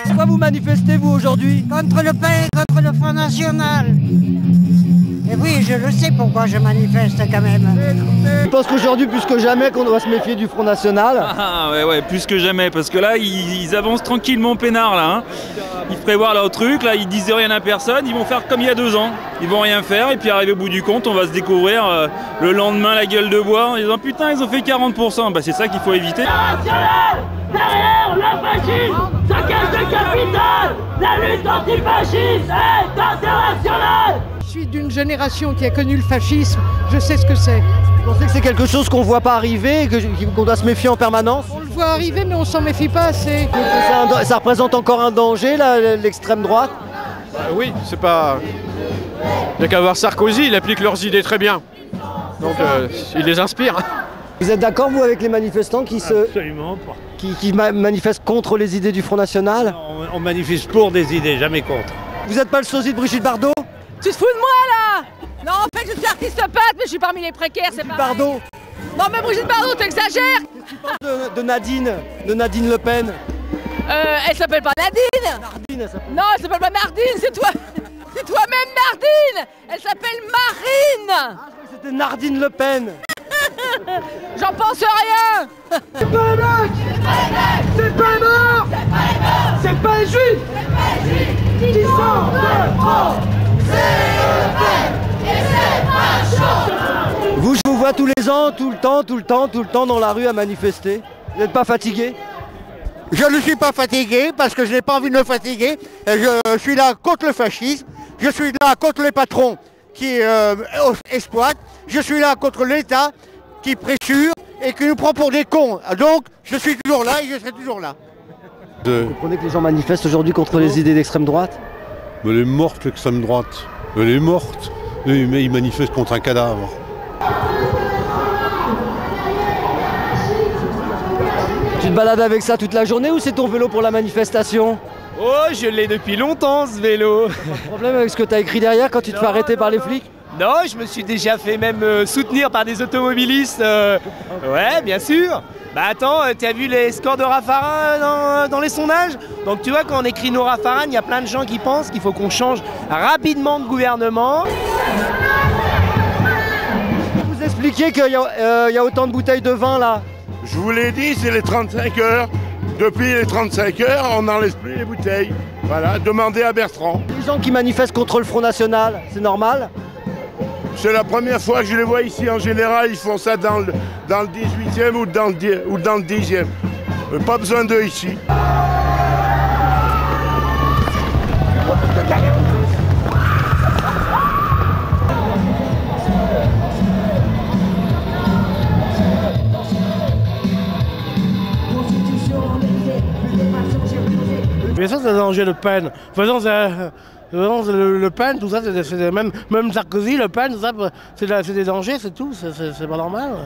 Pourquoi vous manifestez, vous, aujourd'hui? Contre le pain, contre le Front National. Et oui, je le sais pourquoi je manifeste quand même. Je pense qu'aujourd'hui, plus que jamais, qu'on doit se méfier du Front National. Ah ouais, plus que jamais, parce que là, ils avancent tranquillement peinard, là. Hein. Ils prévoient leur truc, là, ils disent rien à personne, ils vont faire comme il y a 2 ans. Ils vont rien faire, et puis arrivé au bout du compte, on va se découvrir le lendemain la gueule de bois, en disant putain, ils ont fait 40%. Bah, c'est ça qu'il faut éviter. National, derrière le fascisme, ça cache le capital. La lutte antifasciste est internationale. Je suis d'une génération qui a connu le fascisme, je sais ce que c'est. Vous pensez que c'est quelque chose qu'on ne voit pas arriver, qu'on doit se méfier en permanence? On le voit arriver, mais on s'en méfie pas assez. Ça représente encore un danger, l'extrême droite? Oui, c'est pas... Il n'y a qu'à voir Sarkozy, il applique leurs idées très bien. Donc il les inspire. Vous êtes d'accord, vous, avec les manifestants Absolument pas. qui manifestent contre les idées du Front National? On manifeste pour des idées, jamais contre. Vous n'êtes pas le sosie de Brigitte Bardot? Tu te fous de moi là? Non, en fait je suis artiste pâte, mais je suis parmi les précaires, c'est pas. Bardot? Non mais Brigitte Bardot, t'exagères. Qu'est-ce que tu penses de Nadine Le Pen? Elle s'appelle pas Nadine. Nardine, elle s'appelle. Non, elle s'appelle pas Nardine, c'est toi. C'est toi-même Nardine. Elle s'appelle Marine. Ah, je croyais que c'était Nardine Le Pen. J'en pense rien. C'est pas un mec, c'est pas un mort, c'est pas un juif, qui sont de trop. Vous, je vous vois tous les ans, tout le temps dans la rue à manifester. Vous n'êtes pas fatigué? Je ne suis pas fatigué parce que je n'ai pas envie de me fatiguer. Je suis là contre le fascisme, je suis là contre les patrons qui exploitent, je suis là contre l'État qui pressure et qui nous prend pour des cons. Donc je suis toujours là et je serai toujours là. Vous comprenez que les gens manifestent aujourd'hui contre les idées d'extrême droite? Mais elle est morte, l'extrême droite. Elle est morte. Mais ils manifestent contre un cadavre. Tu te balades avec ça toute la journée ou c'est ton vélo pour la manifestation? Oh, je l'ai depuis longtemps ce vélo. Pas de problème avec ce que tu as écrit derrière quand tu te fais arrêter par les flics? Non, je me suis déjà fait même soutenir par des automobilistes. Ouais, bien sûr. Bah attends, t'as vu les scores de Raffarin dans les sondages? Donc tu vois, quand on écrit nos Raffarin, il y a plein de gens qui pensent qu'il faut qu'on change rapidement de gouvernement. Vous expliquez qu'il y a autant de bouteilles de vin là? Je vous l'ai dit, c'est les 35 heures. Depuis les 35 heures, on n'en laisse plus les bouteilles. Voilà, demandez à Bertrand. Les gens qui manifestent contre le Front National, c'est normal? C'est la première fois que je les vois ici. En général, ils font ça dans le 18e ou dans le 10e. Pas besoin d'eux ici. Bien sûr, c'est un danger, Le Pen. Faisons Le Pen, tout ça, c'est même Sarkozy, Le Pen, tout ça, c'est des dangers, c'est tout, c'est pas normal.